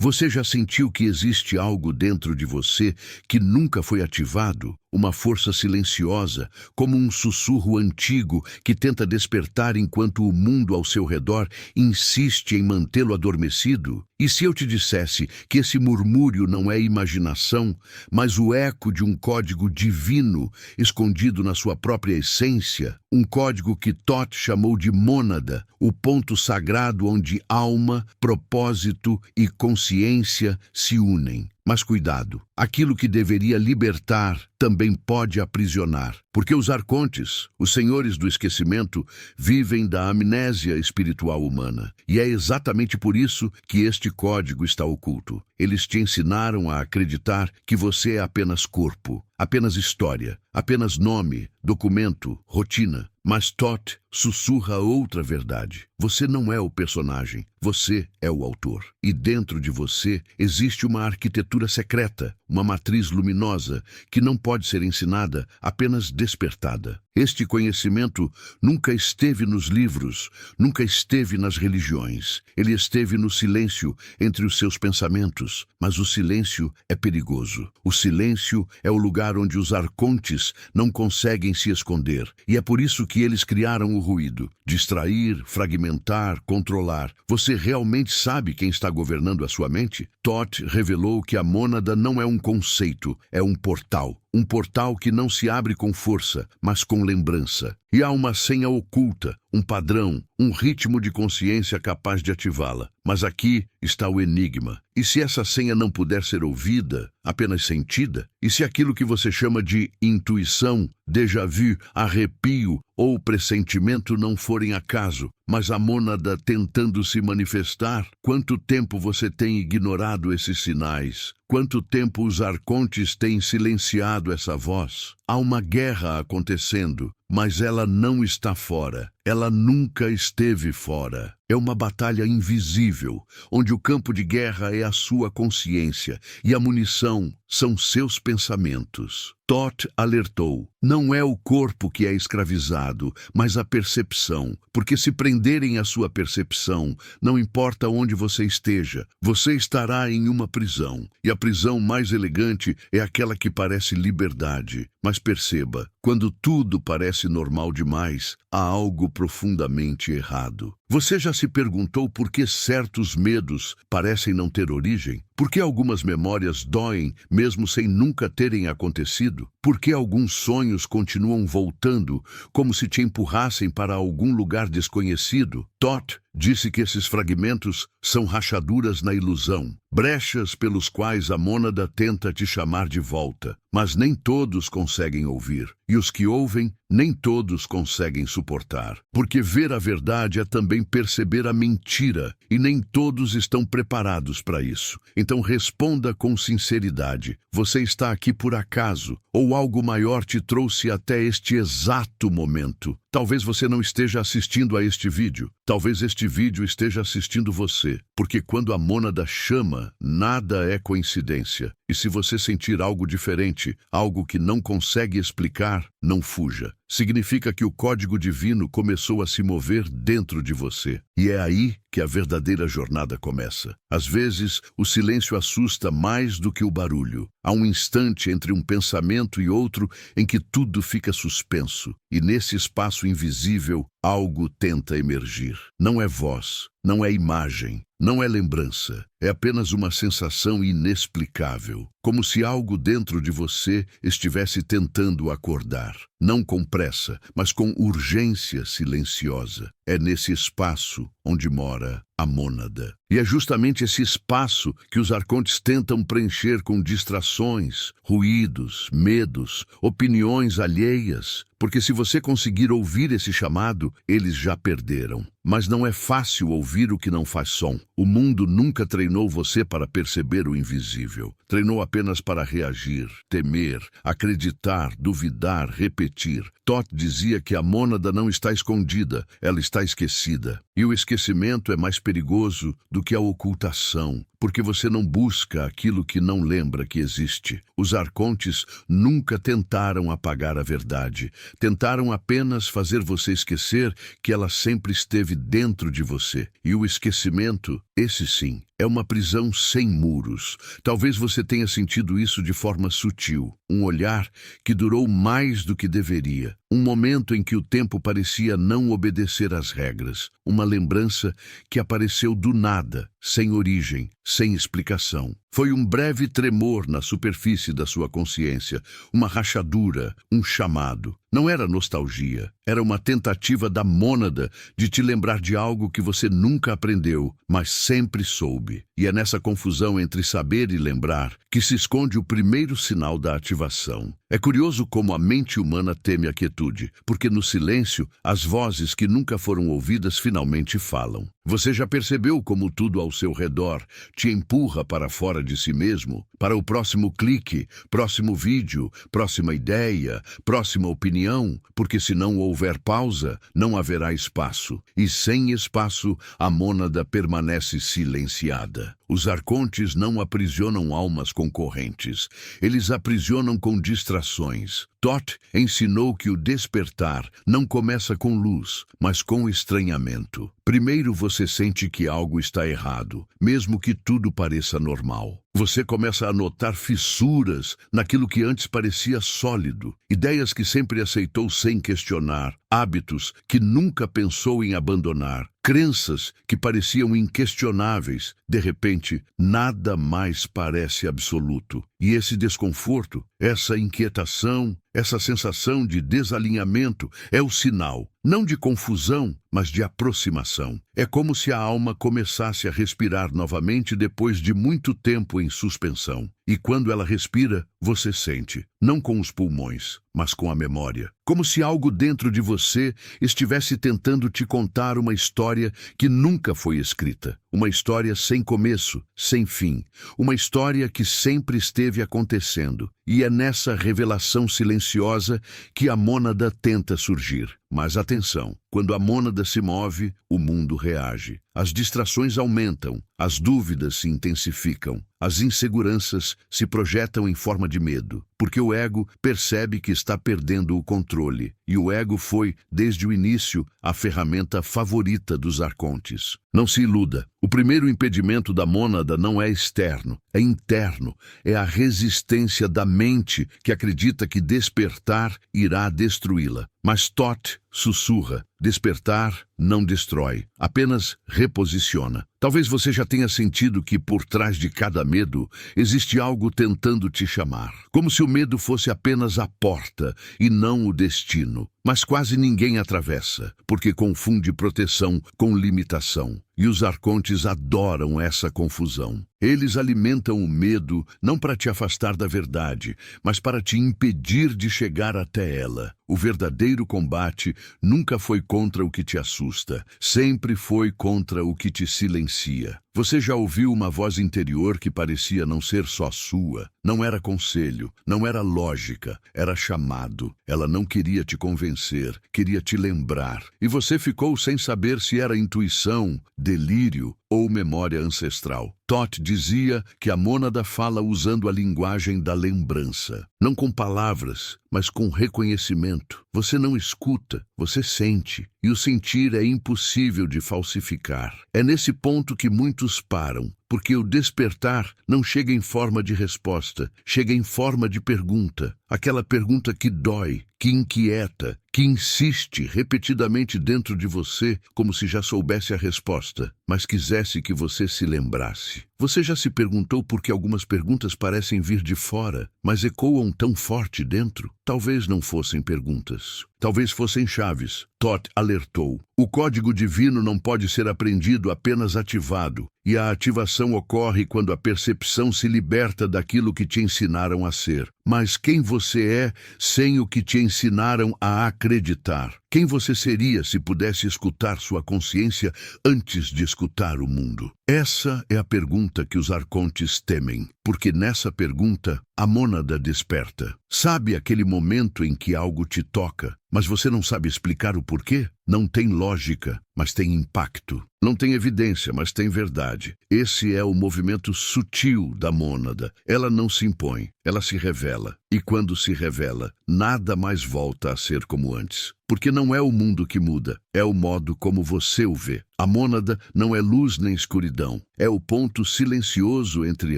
Você já sentiu que existe algo dentro de você que nunca foi ativado? Uma força silenciosa, como um sussurro antigo que tenta despertar enquanto o mundo ao seu redor insiste em mantê-lo adormecido? E se eu te dissesse que esse murmúrio não é imaginação, mas o eco de um código divino escondido na sua própria essência? Um código que Thoth chamou de mônada, o ponto sagrado onde alma, propósito e consciência se unem. Mas cuidado, aquilo que deveria libertar também pode aprisionar, porque os arcontes, os senhores do esquecimento, vivem da amnésia espiritual humana. E é exatamente por isso que este código está oculto. Eles te ensinaram a acreditar que você é apenas corpo, apenas história, apenas nome, documento, rotina. Mas Thoth sussurra outra verdade. Você não é o personagem, você é o autor. E dentro de você existe uma arquitetura secreta, uma matriz luminosa que não pode ser ensinada, apenas despertada. Este conhecimento nunca esteve nos livros, nunca esteve nas religiões. Ele esteve no silêncio entre os seus pensamentos. Mas o silêncio é perigoso. O silêncio é o lugar onde os arcontes não conseguem se esconder. E é por isso que eles criaram o ruído. Distrair, fragmentar, controlar. Você realmente sabe quem está governando a sua mente? Thoth revelou que a mônada não é um conceito, é um portal. Um portal que não se abre com força, mas com lembrança. E há uma senha oculta, um padrão, um ritmo de consciência capaz de ativá-la. Mas aqui está o enigma. E se essa senha não puder ser ouvida, apenas sentida? E se aquilo que você chama de intuição, déjà vu, arrepio ou pressentimento não forem acaso, mas a mônada tentando se manifestar? Quanto tempo você tem ignorado esses sinais? Quanto tempo os arcontes têm silenciado essa voz? Há uma guerra acontecendo, mas ela não está fora. Ela nunca esteve fora. É uma batalha invisível, onde o campo de guerra é a sua consciência e a munição são seus pensamentos. Thoth alertou: não é o corpo que é escravizado, mas a percepção, porque se prenderem a sua percepção, não importa onde você esteja, você estará em uma prisão. E a prisão mais elegante é aquela que parece liberdade. Mas perceba, quando tudo parece normal demais, há algo profundamente errado. Você já se perguntou por que certos medos parecem não ter origem? Por que algumas memórias doem, mesmo sem nunca terem acontecido? Por que alguns sonhos continuam voltando, como se te empurrassem para algum lugar desconhecido? Thoth disse que esses fragmentos são rachaduras na ilusão, brechas pelos quais a mônada tenta te chamar de volta. Mas nem todos conseguem ouvir, e os que ouvem, nem todos conseguem suportar. Porque ver a verdade é também perceber a mentira, e nem todos estão preparados para isso. Então responda com sinceridade: você está aqui por acaso, ou algo maior te trouxe até este exato momento? Talvez você não esteja assistindo a este vídeo. Talvez este vídeo esteja assistindo você. Porque quando a mônada chama, nada é coincidência. E se você sentir algo diferente, algo que não consegue explicar, não fuja. Significa que o código divino começou a se mover dentro de você. E é aí que a verdadeira jornada começa. Às vezes, o silêncio assusta mais do que o barulho. Há um instante entre um pensamento e outro em que tudo fica suspenso. E nesse espaço invisível, algo tenta emergir. Não é voz, não é imagem, não é lembrança. É apenas uma sensação inexplicável, como se algo dentro de você estivesse tentando acordar. Não com pressa, mas com urgência silenciosa. É nesse espaço onde mora a mônada. E é justamente esse espaço que os arcontes tentam preencher com distrações, ruídos, medos, opiniões alheias. Porque se você conseguir ouvir esse chamado, eles já perderam. Mas não é fácil ouvir o que não faz som. O mundo nunca treinou você para perceber o invisível. Treinou apenas para reagir, temer, acreditar, duvidar, repetir. Thoth dizia que a mônada não está escondida, ela está esquecida. E o esquecimento é mais perigoso do que a ocultação, porque você não busca aquilo que não lembra que existe. Os arcontes nunca tentaram apagar a verdade. Tentaram apenas fazer você esquecer que ela sempre esteve dentro de você. E o esquecimento, esse sim, é uma prisão sem muros. Talvez você tenha sentido isso de forma sutil. Um olhar que durou mais do que deveria. Um momento em que o tempo parecia não obedecer às regras. Uma lembrança que apareceu do nada, sem origem, sem explicação. Foi um breve tremor na superfície da sua consciência, uma rachadura, um chamado. Não era nostalgia, era uma tentativa da mônada de te lembrar de algo que você nunca aprendeu, mas sempre soube. E é nessa confusão entre saber e lembrar que se esconde o primeiro sinal da ativação. É curioso como a mente humana teme a quietude, porque no silêncio, as vozes que nunca foram ouvidas finalmente falam. Você já percebeu como tudo ao seu redor te empurra para fora de si mesmo, para o próximo clique, próximo vídeo, próxima ideia, próxima opinião, porque se não houver pausa, não haverá espaço. E sem espaço, a mônada permanece silenciada. Os arcontes não aprisionam almas concorrentes. Eles aprisionam com distrações. Thoth ensinou que o despertar não começa com luz, mas com estranhamento. Primeiro você sente que algo está errado, mesmo que tudo pareça normal. Você começa a notar fissuras naquilo que antes parecia sólido, ideias que sempre aceitou sem questionar, hábitos que nunca pensou em abandonar, crenças que pareciam inquestionáveis. De repente, nada mais parece absoluto. E esse desconforto, essa inquietação, essa sensação de desalinhamento é o sinal, não de confusão, mas de aproximação. É como se a alma começasse a respirar novamente depois de muito tempo em suspensão. E quando ela respira, você sente, não com os pulmões, mas com a memória. Como se algo dentro de você estivesse tentando te contar uma história que nunca foi escrita. Uma história sem começo, sem fim. Uma história que sempre esteve acontecendo. E é nessa revelação silenciosa que a mônada tenta surgir. Mas atenção, quando a mônada se move, o mundo reage. As distrações aumentam, as dúvidas se intensificam, as inseguranças se projetam em forma de medo, porque o ego percebe que está perdendo o controle. E o ego foi, desde o início, a ferramenta favorita dos arcontes. Não se iluda. O primeiro impedimento da mônada não é externo, é interno. É a resistência da mente que acredita que despertar irá destruí-la. Mas Thoth sussurra: despertar não destrói, apenas reposiciona. Talvez você já tenha sentido que por trás de cada medo existe algo tentando te chamar. Como se o medo fosse apenas a porta e não o destino. Mas quase ninguém atravessa, porque confunde proteção com limitação. E os arcontes adoram essa confusão. Eles alimentam o medo não para te afastar da verdade, mas para te impedir de chegar até ela. O verdadeiro combate nunca foi contra o que te assusta, sempre foi contra o que te silencia. Você já ouviu uma voz interior que parecia não ser só sua? Não era conselho, não era lógica, era chamado. Ela não queria te convencer, queria te lembrar. E você ficou sem saber se era intuição, delírio ou memória ancestral. Thoth dizia que a mônada fala usando a linguagem da lembrança. Não com palavras, mas com reconhecimento. Você não escuta, você sente. E o sentir é impossível de falsificar. É nesse ponto que muitos param, porque o despertar não chega em forma de resposta, chega em forma de pergunta. Aquela pergunta que dói, que inquieta, que insiste repetidamente dentro de você, como se já soubesse a resposta, mas quisesse que você se lembrasse. Você já se perguntou por que algumas perguntas parecem vir de fora, mas ecoam tão forte dentro? Talvez não fossem perguntas. Talvez fossem chaves. Thoth alertou. O código divino não pode ser aprendido, apenas ativado. E a ativação ocorre quando a percepção se liberta daquilo que te ensinaram a ser. Mas quem você é sem o que te ensinaram a acreditar? Quem você seria se pudesse escutar sua consciência antes de escutar o mundo? Essa é a pergunta que os arcontes temem, porque nessa pergunta a mônada desperta. Sabe aquele momento em que algo te toca, mas você não sabe explicar o porquê? Não tem lógica, mas tem impacto. Não tem evidência, mas tem verdade. Esse é o movimento sutil da mônada. Ela não se impõe, ela se revela. E quando se revela, nada mais volta a ser como antes. porque não é o mundo que muda, é o modo como você o vê. A mônada não é luz nem escuridão, é o ponto silencioso entre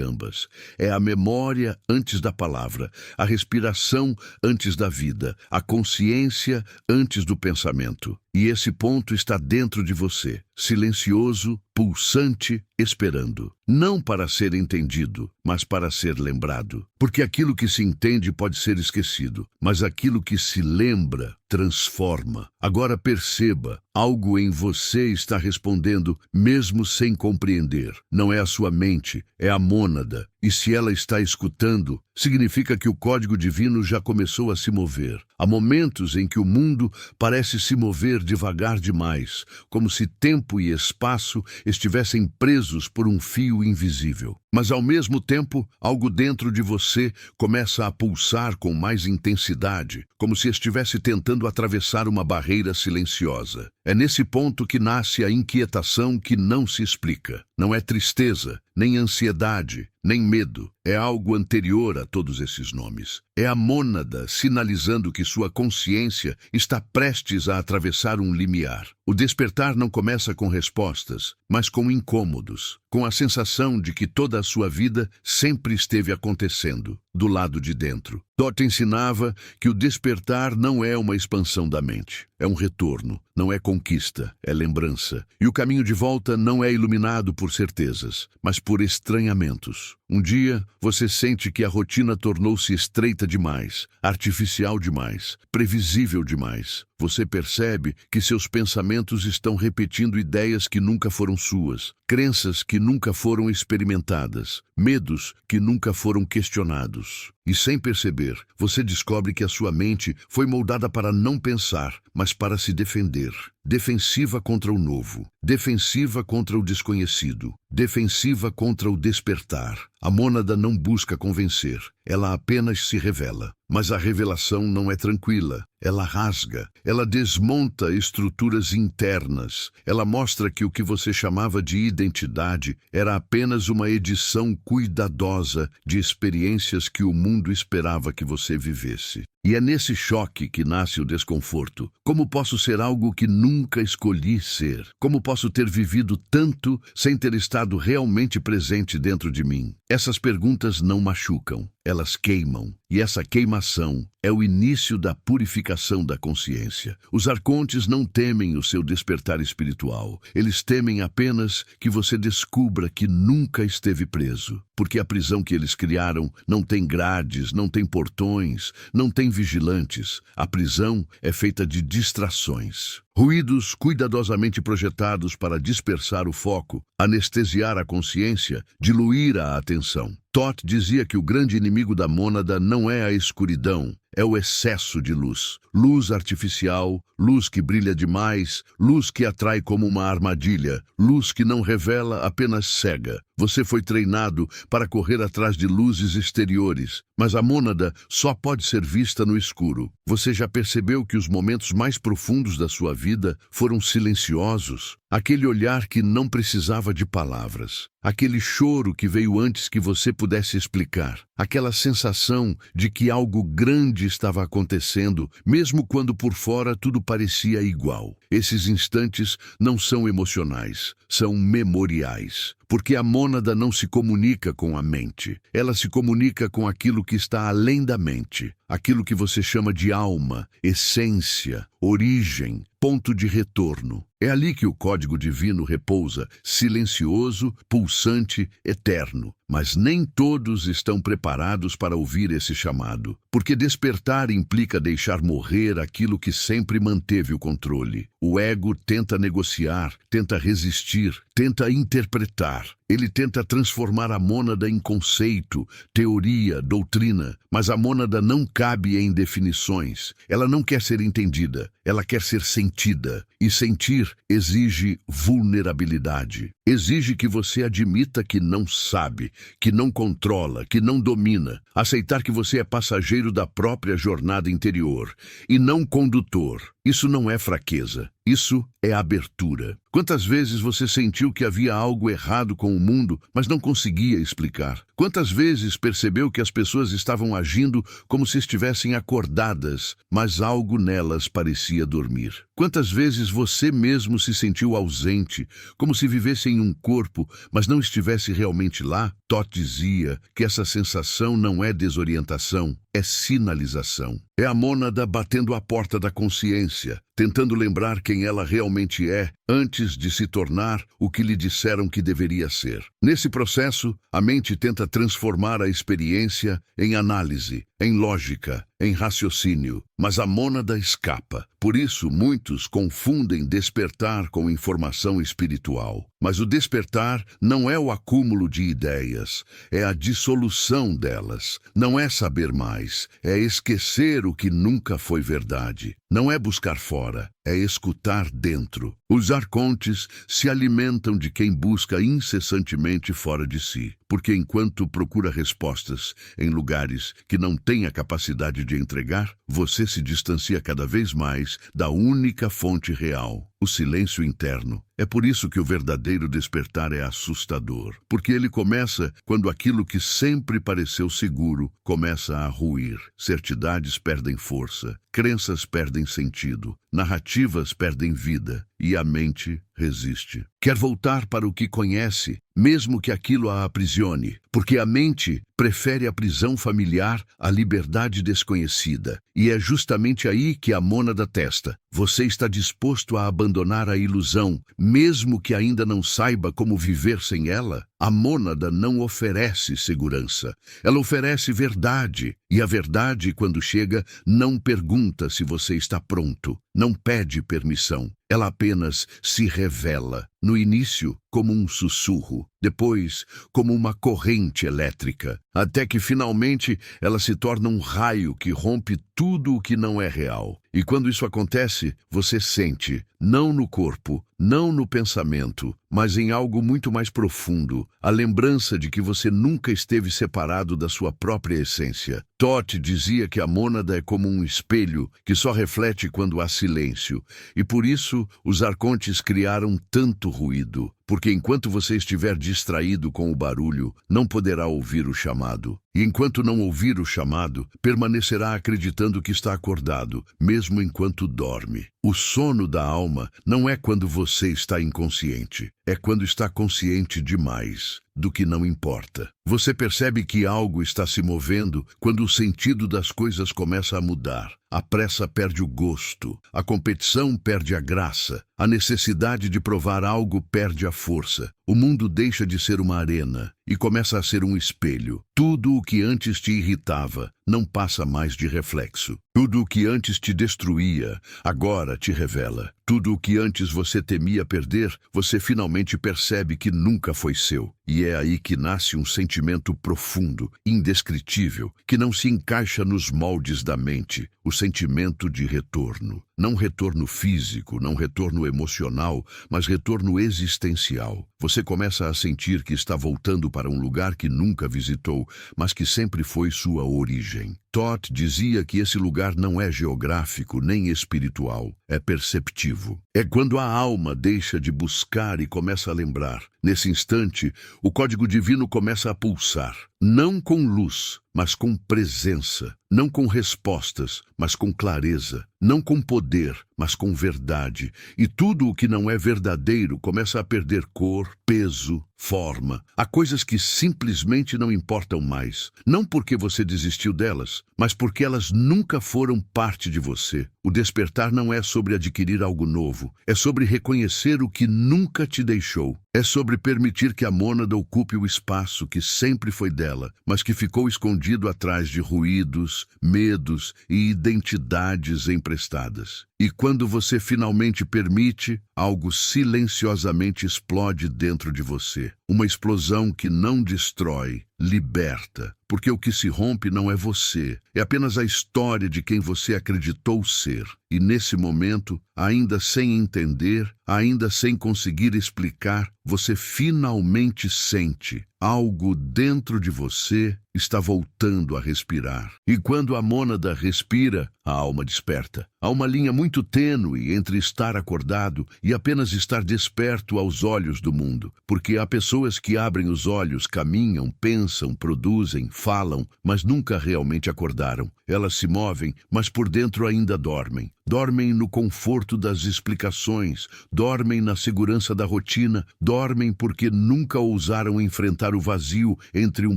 ambas. É a memória antes da palavra, a respiração antes da vida, a consciência antes do pensamento. E esse ponto está dentro de você, silencioso, pulsante, esperando. Não para ser entendido, mas para ser lembrado. Porque aquilo que se entende pode ser esquecido, mas aquilo que se lembra transforma. Agora perceba, algo em você está respondendo, mesmo sem compreender. Não é a sua mente, é a mônada. E se ela está escutando, significa que o código divino já começou a se mover. Há momentos em que o mundo parece se mover devagar demais, como se tempo e espaço estivessem presos por um fio invisível. Mas ao mesmo tempo, algo dentro de você começa a pulsar com mais intensidade, como se estivesse tentando atravessar uma barreira silenciosa. É nesse ponto que nasce a inquietação que não se explica. Não é tristeza, nem ansiedade, nem medo. É algo anterior a todos esses nomes. É a mônada sinalizando que sua consciência está prestes a atravessar um limiar. O despertar não começa com respostas, mas com incômodos, com a sensação de que toda a sua vida sempre esteve acontecendo, do lado de dentro. Dot ensinava que o despertar não é uma expansão da mente, é um retorno, não é conquista, é lembrança. E o caminho de volta não é iluminado por certezas, mas por estranhamentos. Um dia, você sente que a rotina tornou-se estreita demais, artificial demais, previsível demais. Você percebe que seus pensamentos estão repetindo ideias que nunca foram suas, crenças que nunca foram experimentadas, medos que nunca foram questionados. E sem perceber, você descobre que a sua mente foi moldada para não pensar, mas para se defender. Defensiva contra o novo, defensiva contra o desconhecido, defensiva contra o despertar. A mônada não busca convencer, ela apenas se revela. Mas a revelação não é tranquila, ela rasga, ela desmonta estruturas internas, ela mostra que o que você chamava de identidade era apenas uma edição cuidadosa de experiências que o mundo esperava que você vivesse. E é nesse choque que nasce o desconforto. Como posso ser algo que nunca escolhi ser? Como posso ter vivido tanto sem ter estado realmente presente dentro de mim? Essas perguntas não machucam, elas queimam. E essa queimação é o início da purificação da consciência. Os arcontes não temem o seu despertar espiritual. Eles temem apenas que você descubra que nunca esteve preso. Porque a prisão que eles criaram não tem grades, não tem portões, não tem vigilantes. A prisão é feita de distrações. Ruídos cuidadosamente projetados para dispersar o foco, anestesiar a consciência, diluir a atenção. Toth dizia que o grande inimigo da mônada não é a escuridão, é o excesso de luz. Luz artificial, luz que brilha demais, luz que atrai como uma armadilha, luz que não revela, apenas cega. Você foi treinado para correr atrás de luzes exteriores, mas a mônada só pode ser vista no escuro. Você já percebeu que os momentos mais profundos da sua vida foram silenciosos? Aquele olhar que não precisava de palavras, aquele choro que veio antes que você pudesse explicar, aquela sensação de que algo grande estava acontecendo, mesmo quando por fora tudo parecia igual. Esses instantes não são emocionais, são memoriais. Porque a mônada não se comunica com a mente. Ela se comunica com aquilo que está além da mente. Aquilo que você chama de alma, essência, origem, ponto de retorno. É ali que o código divino repousa, silencioso, pulsante, eterno. Mas nem todos estão preparados para ouvir esse chamado. Porque despertar implica deixar morrer aquilo que sempre manteve o controle. O ego tenta negociar, tenta resistir, tenta interpretar. Ele tenta transformar a mônada em conceito, teoria, doutrina. Mas a mônada não cabe em definições. Ela não quer ser entendida, ela quer ser sentida. E sentir exige vulnerabilidade. Exige que você admita que não sabe, que não controla, que não domina. Aceitar que você é passageiro da própria jornada interior e não condutor. Isso não é fraqueza, isso é abertura. Quantas vezes você sentiu que havia algo errado com o mundo, mas não conseguia explicar? Quantas vezes percebeu que as pessoas estavam agindo como se estivessem acordadas, mas algo nelas parecia dormir? Quantas vezes você mesmo se sentiu ausente, como se vivesse em um corpo, mas não estivesse realmente lá? Todd dizia que essa sensação não é desorientação, é sinalização. É a mônada batendo à porta da consciência, tentando lembrar quem ela realmente é antes de se tornar o que lhe disseram que deveria ser. Nesse processo, a mente tenta transformar a experiência em análise, em lógica, em raciocínio, mas a mônada escapa. Por isso, muitos confundem despertar com informação espiritual. Mas o despertar não é o acúmulo de ideias, é a dissolução delas. Não é saber mais, é esquecer o que nunca foi verdade. Não é buscar fora, é escutar dentro. Os arcontes se alimentam de quem busca incessantemente fora de si, porque enquanto procura respostas em lugares que não têm a capacidade de entregar, você se distancia cada vez mais da única fonte real, o silêncio interno. É por isso que o verdadeiro despertar é assustador, porque ele começa quando aquilo que sempre pareceu seguro começa a ruir. Certidades perdem força, crenças perdem sentido, narrativas perdem vida e a mente resiste. Quer voltar para o que conhece, mesmo que aquilo a aprisione, porque a mente prefere a prisão familiar à liberdade desconhecida. E é justamente aí que a mônada testa. Você está disposto a abandonar a ilusão, mesmo que ainda não saiba como viver sem ela? A mônada não oferece segurança. Ela oferece verdade. E a verdade, quando chega, não pergunta se você está pronto. Não pede permissão. Ela apenas se revela. No início, como um sussurro. Depois, como uma corrente elétrica. Até que, finalmente, ela se torna um raio que rompe tudo o que não é real. E quando isso acontece, você sente, não no corpo, não no pensamento, mas em algo muito mais profundo, a lembrança de que você nunca esteve separado da sua própria essência. Todd dizia que a mônada é como um espelho que só reflete quando há silêncio, e por isso os arcontes criaram tanto ruído, porque enquanto você estiver distraído com o barulho, não poderá ouvir o chamado. E enquanto não ouvir o chamado, permanecerá acreditando que está acordado, mesmo enquanto dorme. O sono da alma não é quando você está inconsciente, é quando está consciente demais do que não importa. Você percebe que algo está se movendo quando o sentido das coisas começa a mudar. A pressa perde o gosto, a competição perde a graça, a necessidade de provar algo perde a força. O mundo deixa de ser uma arena e começa a ser um espelho. Tudo o que antes te irritava não passa mais de reflexo. Tudo o que antes te destruía, agora te revela. Tudo o que antes você temia perder, você finalmente percebe que nunca foi seu. E é aí que nasce um sentimento profundo, indescritível, que não se encaixa nos moldes da mente, o sentimento de retorno. Não retorno físico, não retorno emocional, mas retorno existencial. Você começa a sentir que está voltando para um lugar que nunca visitou, mas que sempre foi sua origem. Todd dizia que esse lugar não é geográfico nem espiritual, é perceptivo. É quando a alma deixa de buscar e começa a lembrar. Nesse instante, o código divino começa a pulsar, não com luz, mas com presença, não com respostas, mas com clareza, não com poder, mas com verdade. E tudo o que não é verdadeiro começa a perder cor, peso, forma. Há coisas que simplesmente não importam mais, não porque você desistiu delas, mas porque elas nunca foram parte de você. O despertar não é sobre adquirir algo novo, é sobre reconhecer o que nunca te deixou. É sobre permitir que a mônada ocupe o espaço que sempre foi dela, mas que ficou escondido atrás de ruídos, medos e identidades emprestadas. E quando você finalmente permite, algo silenciosamente explode dentro de você. Uma explosão que não destrói, liberta. Porque o que se rompe não é você, é apenas a história de quem você acreditou ser. E nesse momento, ainda sem entender, ainda sem conseguir explicar, você finalmente sente Algo dentro de você está voltando a respirar. E quando a mônada respira, a alma desperta. Há uma linha muito tênue entre estar acordado e apenas estar desperto aos olhos do mundo. Porque há pessoas que abrem os olhos, caminham, pensam, produzem, falam, mas nunca realmente acordaram. Elas se movem, mas por dentro ainda dormem. Dormem no conforto das explicações, dormem na segurança da rotina, dormem porque nunca ousaram enfrentar o vazio entre um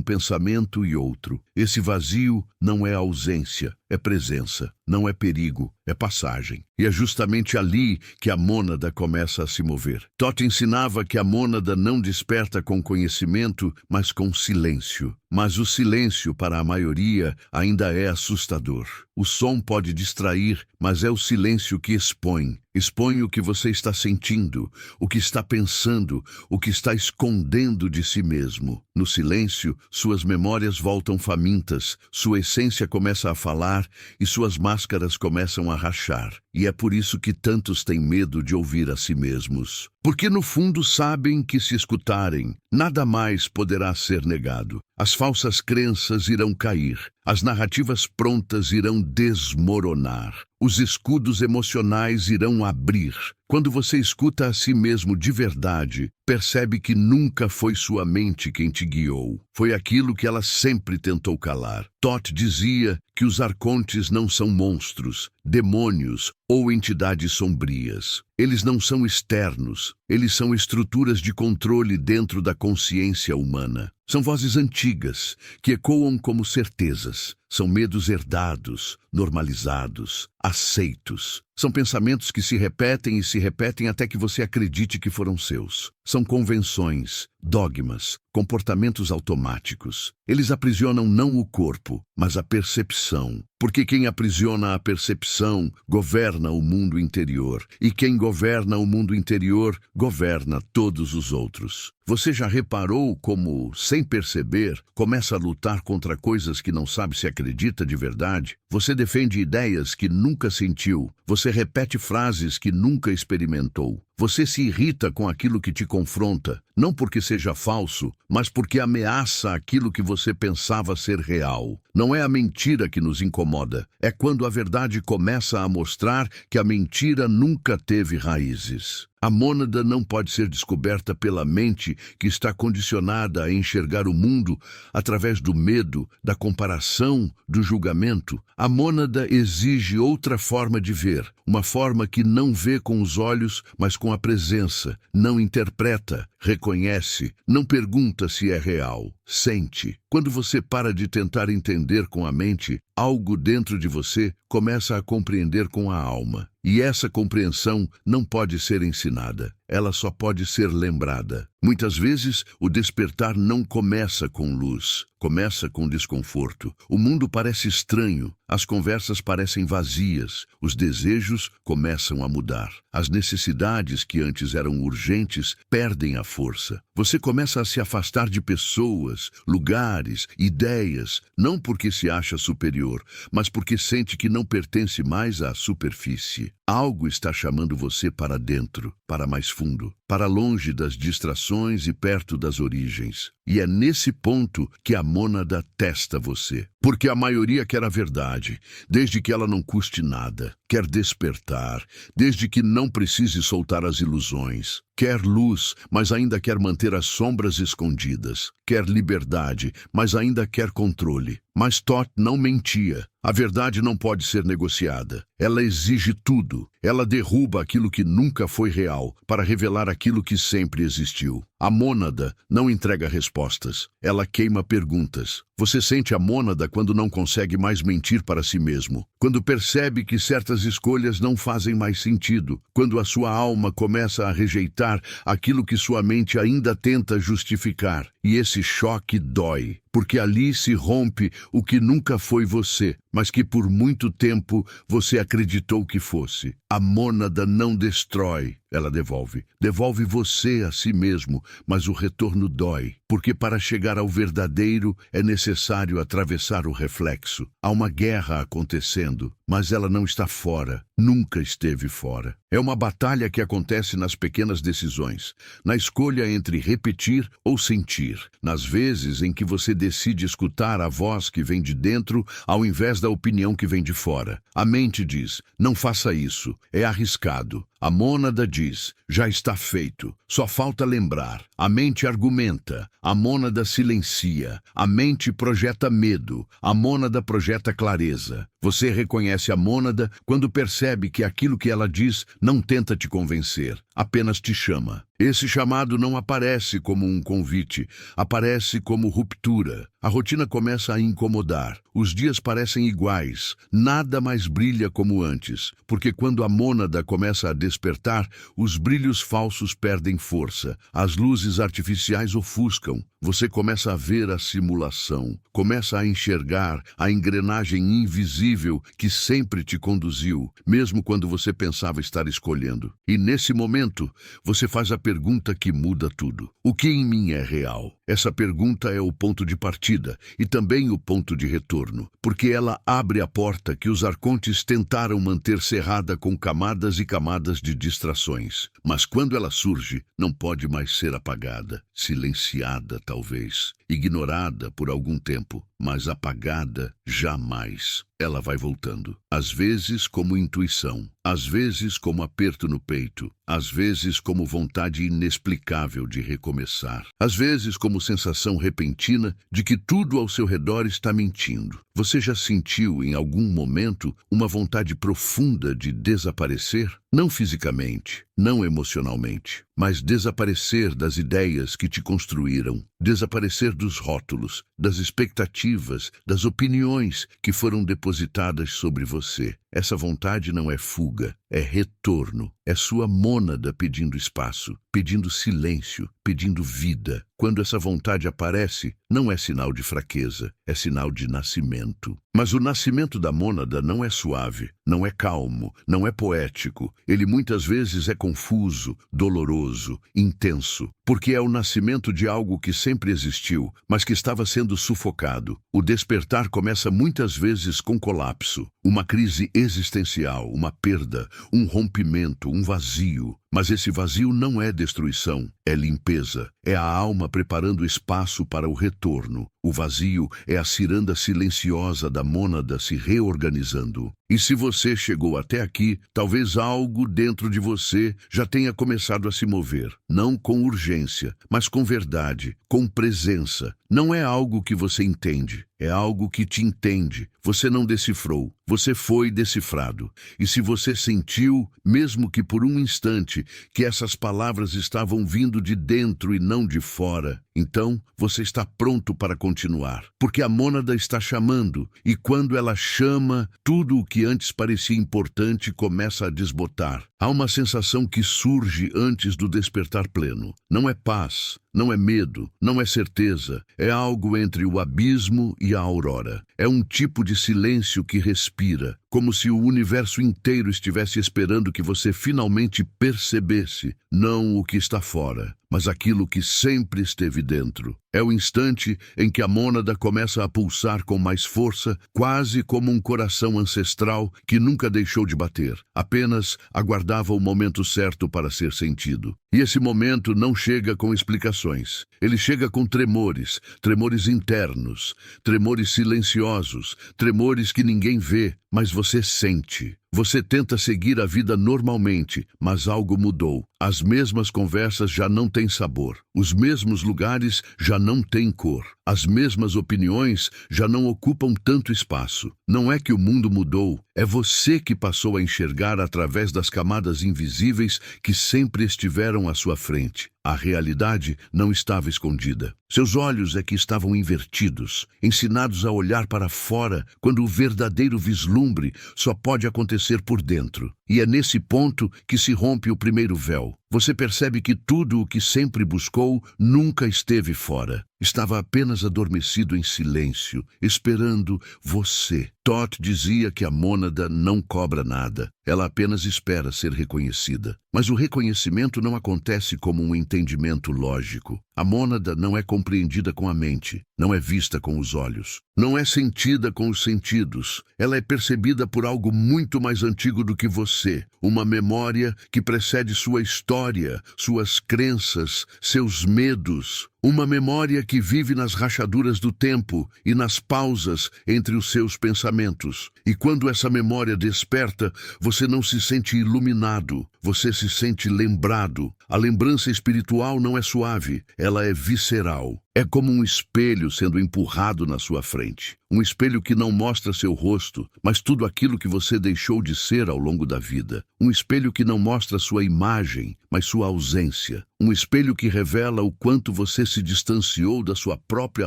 pensamento e outro. Esse vazio não é ausência, é presença, não é perigo, é passagem. E é justamente ali que a mônada começa a se mover. Todd ensinava que a mônada não desperta com conhecimento, mas com silêncio. Mas o silêncio, para a maioria, ainda é assustador. O som pode distrair, mas é o silêncio que expõe. Expõe o que você está sentindo, o que está pensando, o que está escondendo de si mesmo. No silêncio, suas memórias voltam famintas, sua essência começa a falar e suas máscaras começam a rachar. E é por isso que tantos têm medo de ouvir a si mesmos. Porque no fundo sabem que se escutarem, nada mais poderá ser negado. As falsas crenças irão cair, as narrativas prontas irão desmoronar, os escudos emocionais irão abrir. Quando você escuta a si mesmo de verdade, percebe que nunca foi sua mente quem te guiou. Foi aquilo que ela sempre tentou calar. Todd dizia que os arcontes não são monstros, demônios ou entidades sombrias. Eles não são externos, eles são estruturas de controle dentro da consciência humana. São vozes antigas, que ecoam como certezas. São medos herdados, normalizados, aceitos. São pensamentos que se repetem até que você acredite que foram seus. São convenções, dogmas, comportamentos automáticos. Eles aprisionam não o corpo, mas a percepção. Porque quem aprisiona a percepção governa o mundo interior. E quem governa o mundo interior governa todos os outros. Você já reparou como, sem perceber, começa a lutar contra coisas que não sabe se acredita de verdade? Você defende ideias que nunca sentiu. Você repete frases que nunca experimentou. Você se irrita com aquilo que te confronta, não porque seja falso, mas porque ameaça aquilo que você pensava ser real. Não é a mentira que nos incomoda, é quando a verdade começa a mostrar que a mentira nunca teve raízes. A mônada não pode ser descoberta pela mente que está condicionada a enxergar o mundo através do medo, da comparação, do julgamento. A mônada exige outra forma de ver, uma forma que não vê com os olhos, mas com a presença, não interpreta, reconhece, não pergunta se é real, sente. Quando você para de tentar entender com a mente, algo dentro de você começa a compreender com a alma. E essa compreensão não pode ser ensinada, ela só pode ser lembrada. Muitas vezes, o despertar não começa com luz, começa com desconforto. O mundo parece estranho, as conversas parecem vazias, os desejos começam a mudar. As necessidades que antes eram urgentes perdem a força. Você começa a se afastar de pessoas, lugares, ideias, não porque se acha superior, mas porque sente que não pertence mais à superfície. Algo está chamando você para dentro, para mais fundo, para longe das distrações e perto das origens. E é nesse ponto que a mônada testa você. Porque a maioria quer a verdade, desde que ela não custe nada. Quer despertar, desde que não precise soltar as ilusões. Quer luz, mas ainda quer manter as sombras escondidas. Quer liberdade, mas ainda quer controle. Mas Todd não mentia. A verdade não pode ser negociada. Ela exige tudo. Ela derruba aquilo que nunca foi real para revelar aquilo que sempre existiu. A mônada não entrega respostas. Ela queima perguntas. Você sente a mônada quando não consegue mais mentir para si mesmo. Quando percebe que certas escolhas não fazem mais sentido. Quando a sua alma começa a rejeitar aquilo que sua mente ainda tenta justificar. E esse choque dói. Porque ali se rompe o que nunca foi você, mas que por muito tempo você acreditou que fosse. A mônada não destrói, ela devolve. Devolve você a si mesmo, mas o retorno dói, porque para chegar ao verdadeiro é necessário atravessar o reflexo. Há uma guerra acontecendo, mas ela não está fora, nunca esteve fora. É uma batalha que acontece nas pequenas decisões, na escolha entre repetir ou sentir, nas vezes em que você decide escutar a voz que vem de dentro ao invés da opinião que vem de fora. A mente diz, não faça isso, é arriscado. A mônada diz, já está feito, só falta lembrar. A mente argumenta, a mônada silencia. A mente projeta medo, a mônada projeta clareza. Você reconhece a mônada quando percebe que aquilo que ela diz não tenta te convencer, apenas te chama. Esse chamado não aparece como um convite, aparece como ruptura. A rotina começa a incomodar, os dias parecem iguais, nada mais brilha como antes, porque quando a mônada começa a despertar, os brilhos falsos perdem força, as luzes artificiais ofuscam, você começa a ver a simulação, começa a enxergar a engrenagem invisível que sempre te conduziu, mesmo quando você pensava estar escolhendo. E nesse momento, você faz a pergunta que muda tudo. O que em mim é real? Essa pergunta é o ponto de partida e também o ponto de retorno, porque ela abre a porta que os arcontes tentaram manter cerrada com camadas e camadas de distrações. Mas quando ela surge, não pode mais ser apagada, silenciada talvez, ignorada por algum tempo, mas apagada jamais. Ela vai voltando, às vezes como intuição, às vezes como aperto no peito, às vezes como vontade inexplicável de recomeçar, às vezes como sensação repentina de que tudo ao seu redor está mentindo. Você já sentiu em algum momento uma vontade profunda de desaparecer? Não fisicamente, não emocionalmente, mas desaparecer das ideias que te construíram, desaparecer dos rótulos, das expectativas, das opiniões que foram depositadas sobre você. Essa vontade não é fuga, é retorno, é sua mônada pedindo espaço, pedindo silêncio, pedindo vida. Quando essa vontade aparece, não é sinal de fraqueza, é sinal de nascimento. Mas o nascimento da mônada não é suave, não é calmo, não é poético. Ele muitas vezes é confuso, doloroso, intenso, porque é o nascimento de algo que sempre existiu, mas que estava sendo sufocado. O despertar começa muitas vezes com colapso, uma crise existencial, uma perda, um rompimento, um vazio. Mas esse vazio não é destruição, é limpeza, é a alma preparando espaço para o retorno. O vazio é a ciranda silenciosa da mônada se reorganizando. E se você chegou até aqui, talvez algo dentro de você já tenha começado a se mover. Não com urgência, mas com verdade, com presença. Não é algo que você entende, é algo que te entende. Você não decifrou, você foi decifrado. E se você sentiu, mesmo que por um instante, que essas palavras estavam vindo de dentro e não de fora, então você está pronto para continuar. Porque a mônada está chamando, e quando ela chama, tudo o que antes parecia importante começa a desbotar. Há uma sensação que surge antes do despertar pleno. Não é paz, não é medo, não é certeza. É algo entre o abismo e a aurora. É um tipo de silêncio que respira, como se o universo inteiro estivesse esperando que você finalmente percebesse, não o que está fora, mas aquilo que sempre esteve dentro. É o instante em que a mônada começa a pulsar com mais força, quase como um coração ancestral que nunca deixou de bater, apenas aguardava o momento certo para ser sentido. E esse momento não chega com explicações. Ele chega com tremores, tremores internos, tremores silenciosos, tremores que ninguém vê, mas você sente. Você tenta seguir a vida normalmente, mas algo mudou. As mesmas conversas já não têm sabor. Os mesmos lugares já não têm cor. As mesmas opiniões já não ocupam tanto espaço. Não é que o mundo mudou, é você que passou a enxergar através das camadas invisíveis que sempre estiveram à sua frente. A realidade não estava escondida. Seus olhos é que estavam invertidos, ensinados a olhar para fora, quando o verdadeiro vislumbre só pode acontecer por dentro. E é nesse ponto que se rompe o primeiro véu. Você percebe que tudo o que sempre buscou nunca esteve fora. Estava apenas adormecido em silêncio, esperando você. Todd dizia que a mônada não cobra nada, ela apenas espera ser reconhecida. Mas o reconhecimento não acontece como um entendimento lógico. A mônada não é compreendida com a mente, não é vista com os olhos, não é sentida com os sentidos. Ela é percebida por algo muito mais antigo do que você, uma memória que precede sua história, suas crenças, seus medos. Uma memória que vive nas rachaduras do tempo e nas pausas entre os seus pensamentos. E quando essa memória desperta, você não se sente iluminado, você se sente lembrado. A lembrança espiritual não é suave, ela é visceral. É como um espelho sendo empurrado na sua frente. Um espelho que não mostra seu rosto, mas tudo aquilo que você deixou de ser ao longo da vida. Um espelho que não mostra sua imagem, mas sua ausência. Um espelho que revela o quanto você se distanciou da sua própria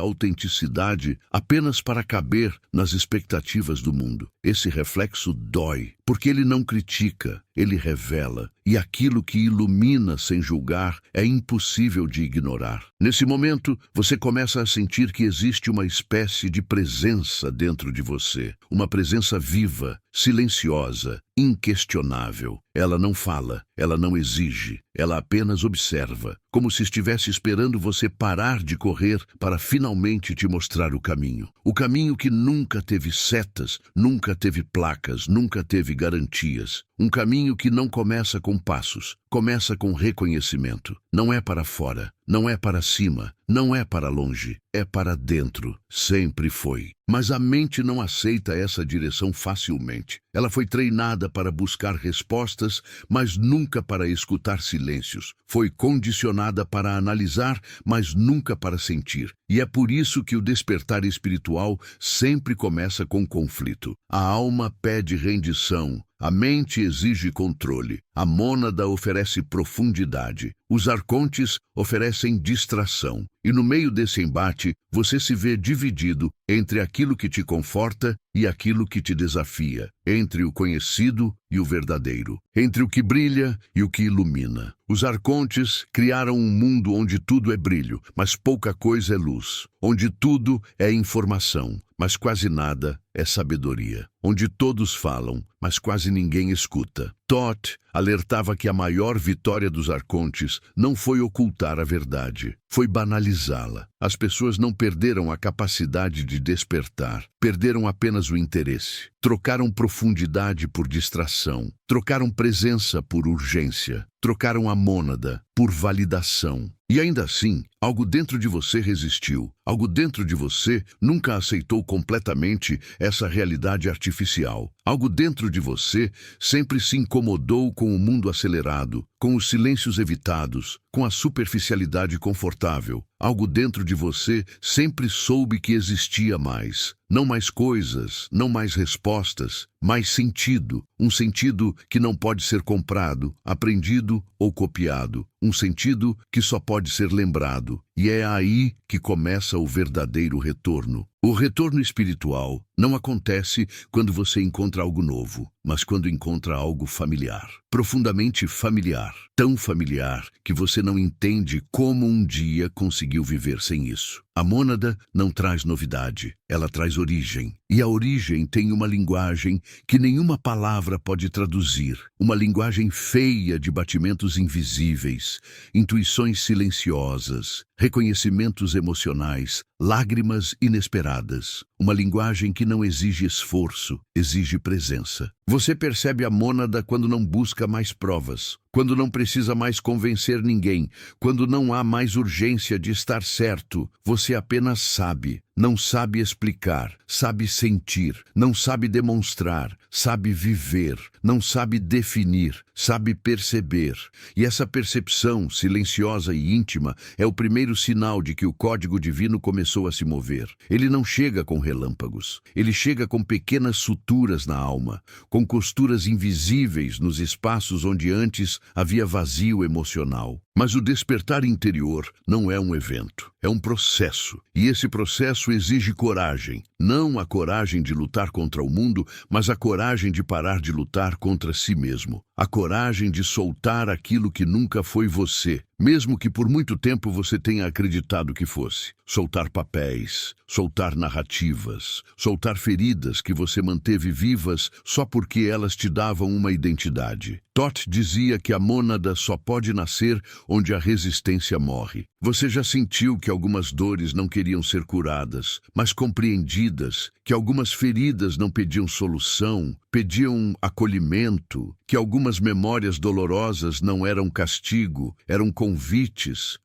autenticidade apenas para caber nas expectativas do mundo. Esse reflexo dói, porque ele não critica, ele revela. E aquilo que ilumina sem julgar é impossível de ignorar. Nesse momento, você começa a sentir que existe uma espécie de presença dentro de você. Uma presença viva, silenciosa, inquestionável. Ela não fala, ela não exige, ela apenas observa, como se estivesse esperando você parar de correr para finalmente te mostrar o caminho. O caminho que nunca teve setas, nunca teve placas, nunca teve garantias. Um caminho que não começa com passos, começa com reconhecimento. Não é para fora, não é para cima, não é para longe, é para dentro. Sempre foi. Mas a mente não aceita essa direção facilmente. Ela foi treinada para buscar respostas, mas nunca para escutar silêncios. Foi condicionada para analisar, mas nunca para sentir. E é por isso que o despertar espiritual sempre começa com conflito. A alma pede rendição. A mente exige controle, a mônada oferece profundidade, os arcontes oferecem distração. E no meio desse embate, você se vê dividido entre aquilo que te conforta e aquilo que te desafia, entre o conhecido e o verdadeiro, entre o que brilha e o que ilumina. Os arcontes criaram um mundo onde tudo é brilho, mas pouca coisa é luz, onde tudo é informação, mas quase nada é sabedoria, onde todos falam, mas quase ninguém escuta. Thoth alertava que a maior vitória dos arcontes não foi ocultar a verdade, foi banalizá-la. As pessoas não perderam a capacidade de despertar, perderam apenas o interesse. Trocaram profundidade por distração, trocaram presença por urgência, trocaram a mônada por validação. E ainda assim, algo dentro de você resistiu, algo dentro de você nunca aceitou completamente essa realidade artificial. Algo dentro de você sempre se incomodou com o mundo acelerado, com os silêncios evitados, com a superficialidade confortável. Algo dentro de você sempre soube que existia mais. Não mais coisas, não mais respostas, mais sentido. Um sentido que não pode ser comprado, aprendido ou copiado. Um sentido que só pode ser lembrado. E é aí que começa o verdadeiro retorno. O retorno espiritual não acontece quando você encontra algo novo, mas quando encontra algo familiar. Profundamente familiar. Tão familiar que você não entende como um dia conseguiu viver sem isso. A mônada não traz novidade, ela traz origem. E a origem tem uma linguagem que nenhuma palavra pode traduzir. Uma linguagem feia de batimentos invisíveis, intuições silenciosas, reconhecimentos emocionais, lágrimas inesperadas. Uma linguagem que não exige esforço, exige presença. Você percebe a mônada quando não busca mais provas, quando não precisa mais convencer ninguém, quando não há mais urgência de estar certo. Você apenas sabe. Não sabe explicar, sabe sentir, não sabe demonstrar, sabe viver, não sabe definir, sabe perceber. E essa percepção, silenciosa e íntima, é o primeiro sinal de que o código divino começou a se mover. Ele não chega com relâmpagos, ele chega com pequenas suturas na alma, com costuras invisíveis nos espaços onde antes havia vazio emocional. Mas o despertar interior não é um evento, é um processo. E esse processo exige coragem. Não a coragem de lutar contra o mundo, mas a coragem de parar de lutar contra si mesmo. A coragem de soltar aquilo que nunca foi você, mesmo que por muito tempo você tenha acreditado que fosse. Soltar papéis, soltar narrativas, soltar feridas que você manteve vivas só porque elas te davam uma identidade. Toth dizia que a mônada só pode nascer onde a resistência morre. Você já sentiu que algumas dores não queriam ser curadas, mas compreendidas, que algumas feridas não pediam solução, pediam acolhimento, que algumas memórias dolorosas não eram castigo, eram convites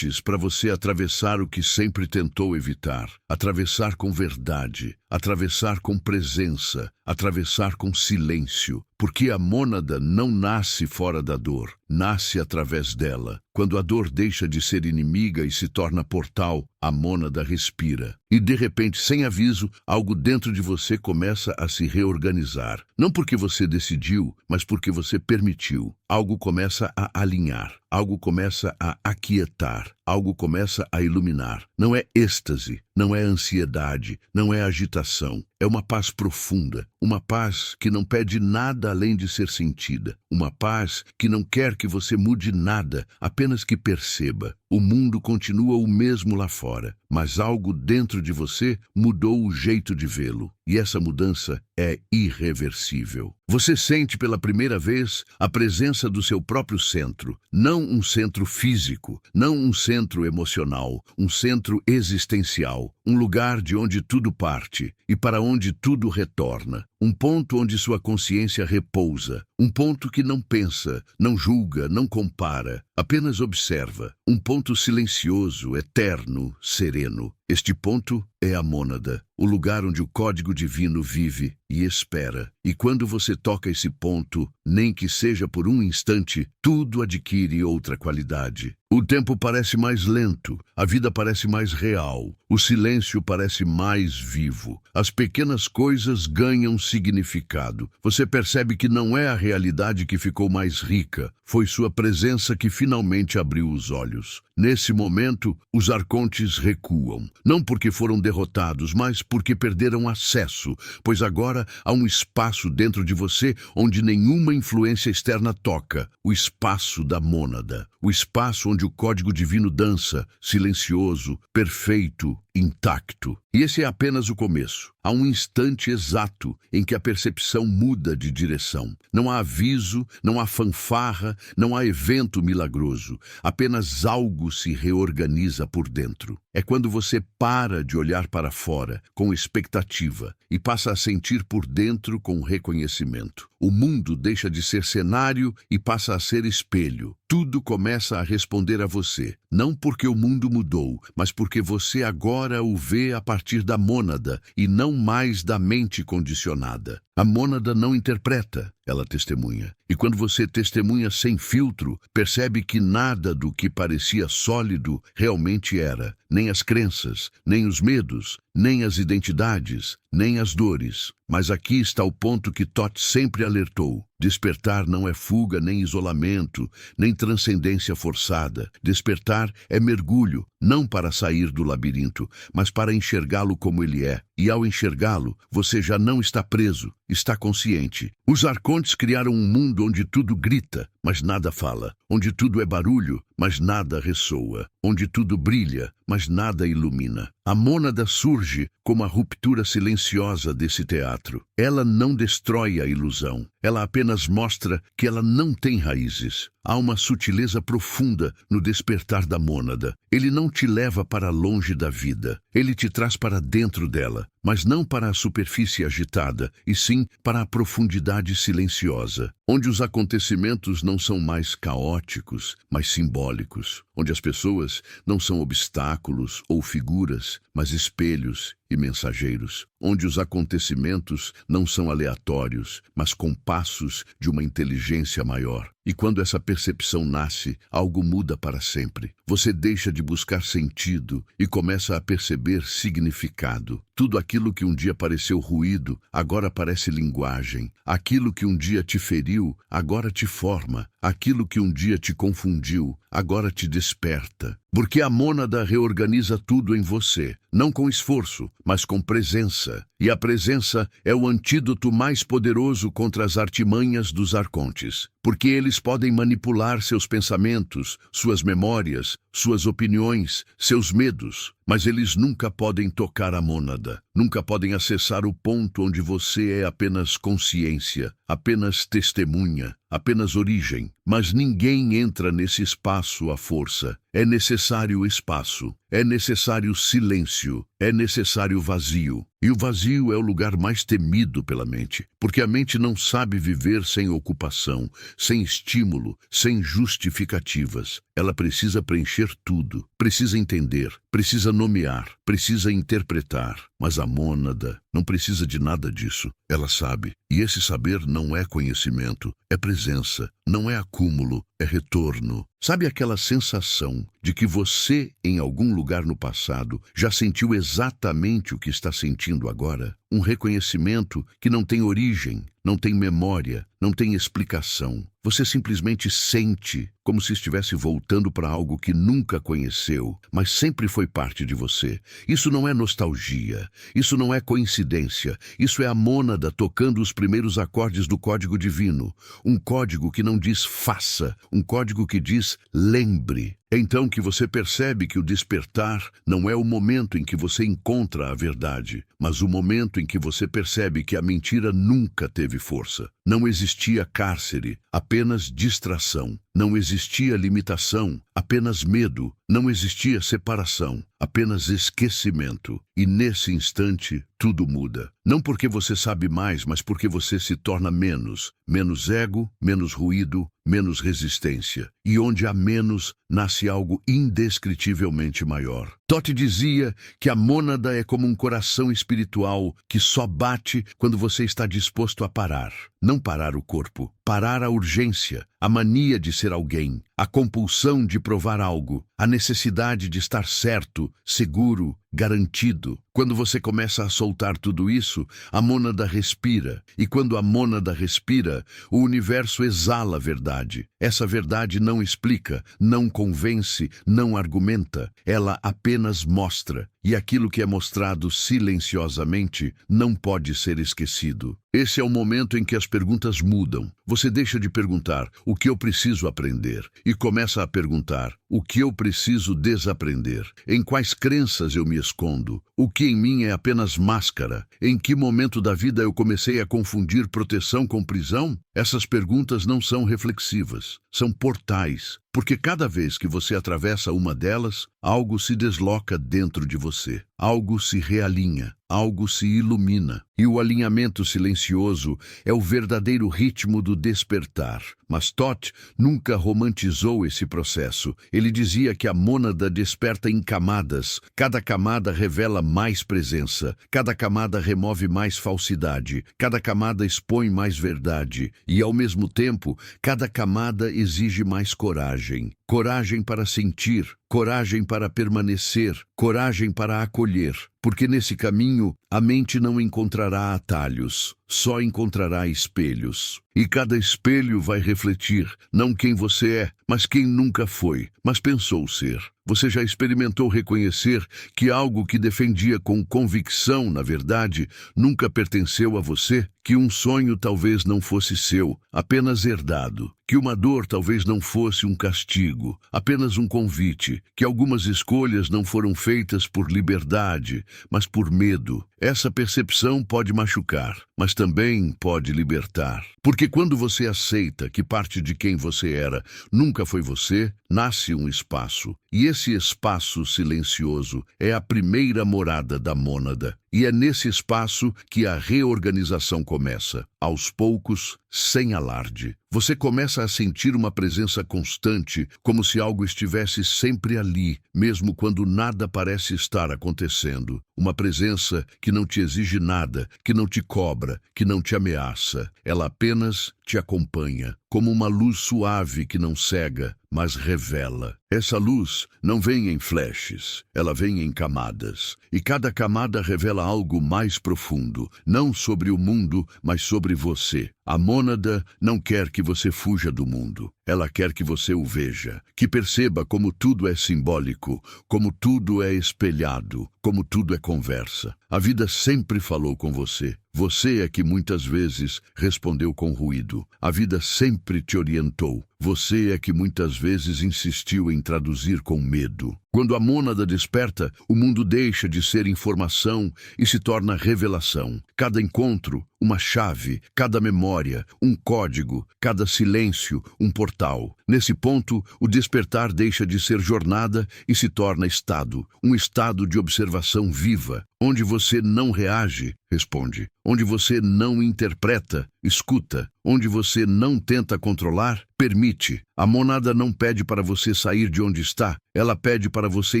para você atravessar o que sempre tentou evitar, atravessar com verdade, atravessar com presença, atravessar com silêncio, porque a mônada não nasce fora da dor, nasce através dela. Quando a dor deixa de ser inimiga e se torna portal, a mônada respira. E de repente, sem aviso, algo dentro de você começa a se reorganizar. Não porque você decidiu, mas porque você permitiu. Algo começa a alinhar, algo começa a aquietar, algo começa a iluminar. Não é êxtase, não é ansiedade, não é agitação. É uma paz profunda, uma paz que não pede nada além de ser sentida. Uma paz que não quer que você mude nada, apenas que perceba. O mundo continua o mesmo lá fora, mas algo dentro de você mudou o jeito de vê-lo. E essa mudança é irreversível. Você sente pela primeira vez a presença do seu próprio centro. Não um centro físico, não um centro emocional, um centro existencial. Um lugar de onde tudo parte e para onde tudo retorna. Um ponto onde sua consciência repousa. Um ponto que não pensa, não julga, não compara, apenas observa. Um ponto silencioso, eterno, sereno. Este ponto é a mônada, o lugar onde o código divino vive e espera. E quando você toca esse ponto, nem que seja por um instante, tudo adquire outra qualidade. O tempo parece mais lento, a vida parece mais real, o silêncio parece mais vivo. As pequenas coisas ganham significado. Você percebe que não é a realidade que ficou mais rica, foi sua presença que finalmente abriu os olhos. Nesse momento, os arcontes recuam, não porque foram derrotados, mas porque perderam acesso, pois agora há um espaço dentro de você onde nenhuma influência externa toca, o espaço da mônada, o espaço onde o código divino dança, silencioso, perfeito, intacto. E esse é apenas o começo. Há um instante exato em que a percepção muda de direção. Não há aviso, não há fanfarra, não há evento milagroso. Apenas algo se reorganiza por dentro. É quando você para de olhar para fora com expectativa e passa a sentir por dentro com reconhecimento. O mundo deixa de ser cenário e passa a ser espelho. Tudo começa a responder a você, não porque o mundo mudou, mas porque você agora o vê a partir da mônada e não mais da mente condicionada. A mônada não interpreta, ela testemunha. E quando você testemunha sem filtro, percebe que nada do que parecia sólido realmente era. Nem as crenças, nem os medos, nem as identidades, nem as dores. Mas aqui está o ponto que Toth sempre alertou. Despertar não é fuga, nem isolamento, nem transcendência forçada. Despertar é mergulho, não para sair do labirinto, mas para enxergá-lo como ele é. E ao enxergá-lo, você já não está preso, está consciente. Os arcontes criaram um mundo onde tudo grita, mas nada fala. Onde tudo é barulho, mas nada ressoa. Onde tudo brilha, mas nada ilumina. A mônada surge como a ruptura silenciosa desse teatro. Ela não destrói a ilusão. Ela apenas mostra que ela não tem raízes. Há uma sutileza profunda no despertar da mônada. Ele não te leva para longe da vida. Ele te traz para dentro dela, mas não para a superfície agitada, e sim para a profundidade silenciosa, onde os acontecimentos não são mais caóticos, mas simbólicos, onde as pessoas não são obstáculos ou figuras, mas espelhos e mensageiros, onde os acontecimentos não são aleatórios, mas compassos de uma inteligência maior. E quando essa percepção nasce, algo muda para sempre. Você deixa de buscar sentido e começa a perceber significado. Tudo aquilo que um dia pareceu ruído, agora parece linguagem. Aquilo que um dia te feriu, agora te forma. Aquilo que um dia te confundiu, agora te desperta. Porque a mônada reorganiza tudo em você, não com esforço, mas com presença. E a presença é o antídoto mais poderoso contra as artimanhas dos arcontes. Porque eles podem manipular seus pensamentos, suas memórias, suas opiniões, seus medos. Mas eles nunca podem tocar a mônada, nunca podem acessar o ponto onde você é apenas consciência, apenas testemunha, apenas origem. Mas ninguém entra nesse espaço à força. É necessário espaço, é necessário silêncio, é necessário vazio. E o vazio é o lugar mais temido pela mente, porque a mente não sabe viver sem ocupação, sem estímulo, sem justificativas. Ela precisa preencher tudo, precisa entender, precisa nomear, precisa interpretar. Mas a mônada não precisa de nada disso. Ela sabe, e esse saber não é conhecimento, é presença, não é acúmulo, é retorno. Sabe aquela sensação de que você, em algum lugar no passado, já sentiu exatamente o que está sentindo agora? Um reconhecimento que não tem origem, não tem memória, não tem explicação. Você simplesmente sente, como se estivesse voltando para algo que nunca conheceu, mas sempre foi parte de você. Isso não é nostalgia, isso não é coincidência, isso é a mônada tocando os primeiros acordes do código divino. Um código que não diz faça, um código que diz lembre. É então que você percebe que o despertar não é o momento em que você encontra a verdade, mas o momento em que você percebe que a mentira nunca teve força. Não existia cárcere, apenas distração. Não existia limitação, apenas medo. Não existia separação, apenas esquecimento. E nesse instante, tudo muda. Não porque você sabe mais, mas porque você se torna menos. Menos ego, menos ruído, menos resistência. E onde há menos, nasce algo indescritivelmente maior. Totti dizia que a mônada é como um coração espiritual que só bate quando você está disposto a parar. Não parar o corpo, parar a urgência, a mania de ser alguém, a compulsão de provar algo, a necessidade de estar certo, seguro, garantido. Quando você começa a soltar tudo isso, a mônada respira. E quando a mônada respira, o universo exala a verdade. Essa verdade não explica, não convence, não argumenta. Ela apenas mostra. E aquilo que é mostrado silenciosamente não pode ser esquecido. Esse é o momento em que as perguntas mudam. Você deixa de perguntar o que eu preciso aprender e começa a perguntar o que eu preciso desaprender. Em quais crenças eu me escondo? O que em mim é apenas máscara? Em que momento da vida eu comecei a confundir proteção com prisão? Essas perguntas não são reflexivas, são portais. Porque cada vez que você atravessa uma delas, algo se desloca dentro de você. Algo se realinha, algo se ilumina. E o alinhamento silencioso é o verdadeiro ritmo do despertar. Mas Totti nunca romantizou esse processo. Ele dizia que a mônada desperta em camadas. Cada camada revela mais presença. Cada camada remove mais falsidade. Cada camada expõe mais verdade. E, ao mesmo tempo, cada camada exige mais coragem. Coragem para sentir, coragem para permanecer, coragem para acolher. Porque nesse caminho, a mente não encontrará atalhos, só encontrará espelhos. E cada espelho vai refletir, não quem você é, mas quem nunca foi, mas pensou ser. Você já experimentou reconhecer que algo que defendia com convicção, na verdade, nunca pertenceu a você? Que um sonho talvez não fosse seu, apenas herdado? Que uma dor talvez não fosse um castigo, apenas um convite? Que algumas escolhas não foram feitas por liberdade, mas por medo? Essa percepção pode machucar, mas também pode libertar. Porque quando você aceita que parte de quem você era nunca foi você, nasce um espaço. E esse espaço silencioso é a primeira morada da mônada. E é nesse espaço que a reorganização começa, aos poucos, sem alarde. Você começa a sentir uma presença constante, como se algo estivesse sempre ali, mesmo quando nada parece estar acontecendo. Uma presença que não te exige nada, que não te cobra, que não te ameaça. Ela apenas te acompanha, como uma luz suave que não cega, mas revela. Essa luz não vem em flashes, ela vem em camadas. E cada camada revela algo mais profundo, não sobre o mundo, mas sobre você. A mônada não quer que você fuja do mundo. Ela quer que você o veja, que perceba como tudo é simbólico, como tudo é espelhado, como tudo é conversa. A vida sempre falou com você. Você é que muitas vezes respondeu com ruído. A vida sempre te orientou. Você é que muitas vezes insistiu em traduzir com medo. Quando a mônada desperta, o mundo deixa de ser informação e se torna revelação. Cada encontro, uma chave, cada memória, um código, cada silêncio, um portal. Nesse ponto, o despertar deixa de ser jornada e se torna estado, um estado de observação viva, onde você não reage, responde, onde você não interpreta, escuta, onde você não tenta controlar, permite. A mônada não pede para você sair de onde está, ela pede para você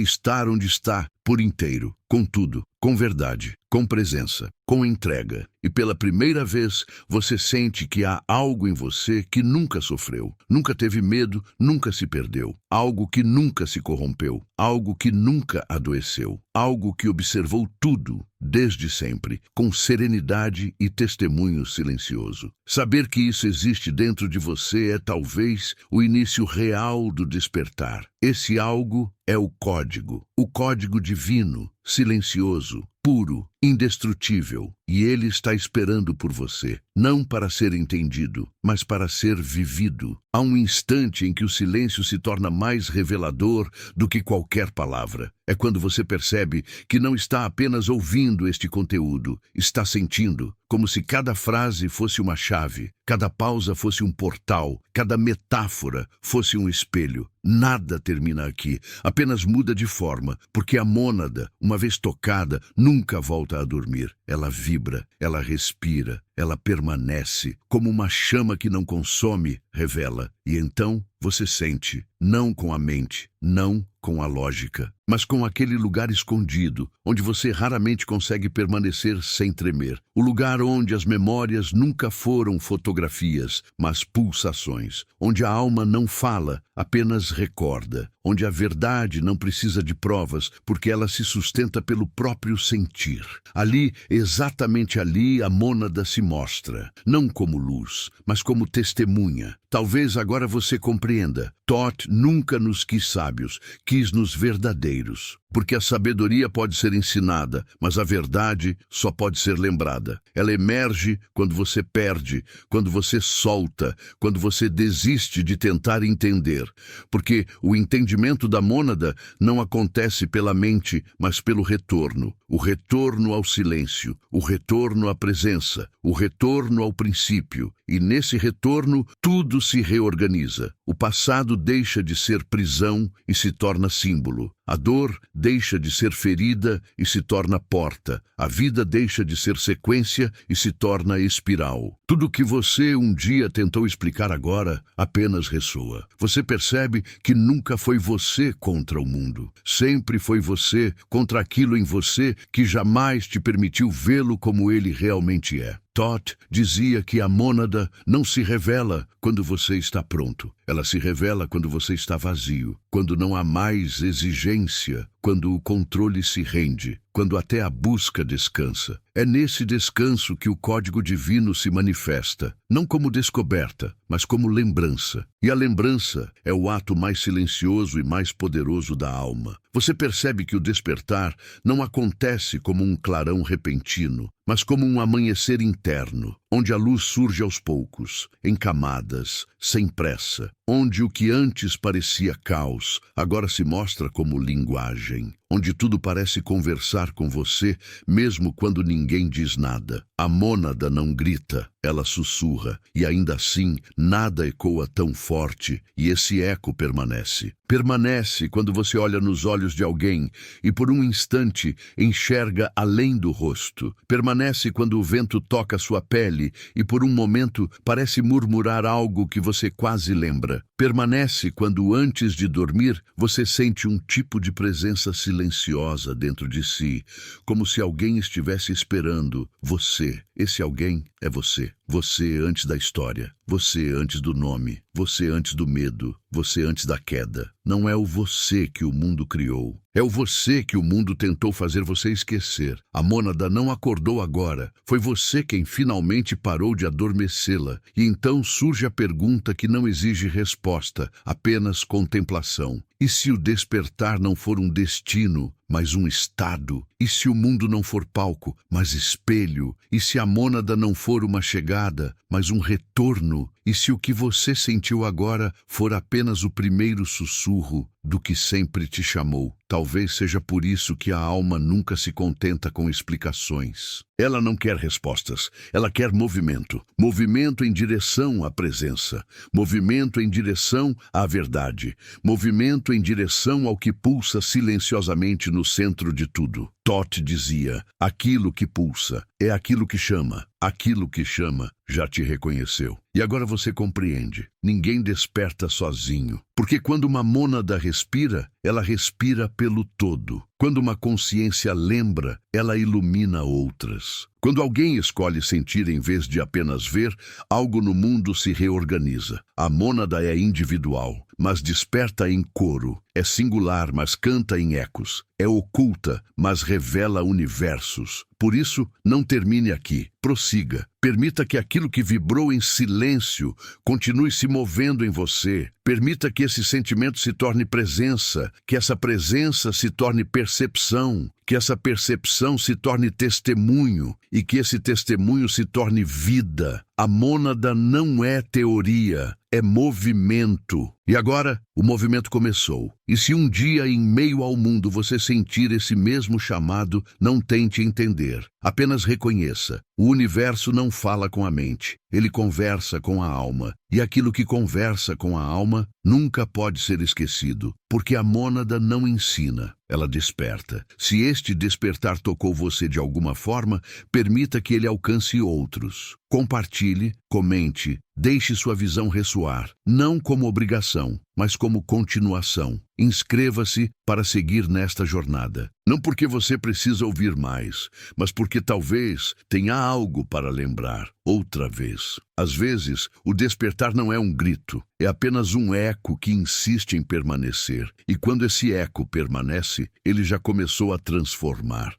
estar onde está, por inteiro, com tudo, com verdade, com presença, com entrega. E pela primeira vez, você sente que há algo em você que nunca sofreu, nunca teve medo, nunca se perdeu, algo que nunca se corrompeu, algo que nunca adoeceu, algo que observou tudo, desde sempre, com serenidade e testemunho silencioso. Saber que isso existe dentro de você é talvez o início real do despertar. Esse algo é o código divino, silencioso, puro, indestrutível, e ele está esperando por você, não para ser entendido, mas para ser vivido. Há um instante em que o silêncio se torna mais revelador do que qualquer palavra. É quando você percebe que não está apenas ouvindo este conteúdo, está sentindo, como se cada frase fosse uma chave, cada pausa fosse um portal, cada metáfora fosse um espelho. Nada termina aqui, apenas muda de forma, porque a mônada, uma vez tocada, nunca volta a dormir. Ela vibra, ela respira, ela permanece, como uma chama que não consome, revela. E então você sente, não com a mente, não com a lógica, mas com aquele lugar escondido, onde você raramente consegue permanecer sem tremer. O lugar onde as memórias nunca foram fotografias, mas pulsações. Onde a alma não fala, apenas recorda. Onde a verdade não precisa de provas, porque ela se sustenta pelo próprio sentir. Ali, exatamente ali, a mônada se mostra, não como luz, mas como testemunha. Talvez agora você compreenda. Thoth nunca nos quis sábios, quis nos verdadeiros. Porque a sabedoria pode ser ensinada, mas a verdade só pode ser lembrada. Ela emerge quando você perde, quando você solta, quando você desiste de tentar entender. Porque o entendimento da mônada não acontece pela mente, mas pelo retorno. O retorno ao silêncio, o retorno à presença, o retorno ao princípio. E nesse retorno, tudo se reorganiza. O passado deixa de ser prisão e se torna símbolo. A dor deixa de ser ferida e se torna porta. A vida deixa de ser sequência e se torna espiral. Tudo que você um dia tentou explicar agora apenas ressoa. Você percebe que nunca foi você contra o mundo. Sempre foi você contra aquilo em você que jamais te permitiu vê-lo como ele realmente é. Thoth dizia que a mônada não se revela quando você está pronto. Ela se revela quando você está vazio, quando não há mais exigência, quando o controle se rende, quando até a busca descansa. É nesse descanso que o código divino se manifesta, não como descoberta, mas como lembrança. E a lembrança é o ato mais silencioso e mais poderoso da alma. Você percebe que o despertar não acontece como um clarão repentino, mas como um amanhecer interno, onde a luz surge aos poucos, em camadas, sem pressa, onde o que antes parecia caos, agora se mostra como linguagem, onde tudo parece conversar com você, mesmo quando ninguém diz nada. A mônada não grita, ela sussurra, e ainda assim nada ecoa tão forte, e esse eco permanece. Permanece quando você olha nos olhos de alguém e por um instante enxerga além do rosto. Permanece quando o vento toca sua pele e por um momento parece murmurar algo que você quase lembra. Permanece quando antes de dormir você sente um tipo de presença silenciosa dentro de si, como se alguém estivesse esperando você, Esse alguém é você. Você antes da história. Você antes do nome. Você antes do medo. Você antes da queda. Não é o você que o mundo criou. É o você que o mundo tentou fazer você esquecer. A mônada não acordou agora. Foi você quem finalmente parou de adormecê-la. E então surge a pergunta que não exige resposta, apenas contemplação. E se o despertar não for um destino, mas um estado? E se o mundo não for palco, mas espelho? E se a mônada não for uma chegada, mas um retorno? E se o que você sentiu agora for apenas o primeiro sussurro do que sempre te chamou? Talvez seja por isso que a alma nunca se contenta com explicações. Ela não quer respostas, ela quer movimento. Movimento em direção à presença. Movimento em direção à verdade. Movimento em direção ao que pulsa silenciosamente no centro de tudo. Toth dizia, aquilo que pulsa é aquilo que chama. Aquilo que chama já te reconheceu. E agora você compreende. Ninguém desperta sozinho. Porque quando uma mônada respira, ela respira pelo todo. Quando uma consciência lembra, ela ilumina outras. Quando alguém escolhe sentir em vez de apenas ver, algo no mundo se reorganiza. A mônada é individual, mas desperta em coro. É singular, mas canta em ecos. É oculta, mas revela universos. Por isso, não termine aqui. Prossiga. Permita que aquilo que vibrou em silêncio continue se movendo em você. Permita que esse sentimento se torne presença, que essa presença se torne percepção, que essa percepção se torne testemunho e que esse testemunho se torne vida. A mônada não é teoria, é movimento. E agora, o movimento começou. E se um dia, em meio ao mundo, você sentir esse mesmo chamado, não tente entender. Apenas reconheça. O universo não fala com a mente. Ele conversa com a alma. E aquilo que conversa com a alma nunca pode ser esquecido, porque a mônada não ensina, ela desperta. Se este despertar tocou você de alguma forma, permita que ele alcance outros. Compartilhe, comente, deixe sua visão ressoar, não como obrigação, mas como continuação. Inscreva-se para seguir nesta jornada. Não porque você precisa ouvir mais, mas porque talvez tenha algo para lembrar outra vez. Às vezes, o despertar não é um grito, é apenas um eco que insiste em permanecer. E quando esse eco permanece, ele já começou a transformar.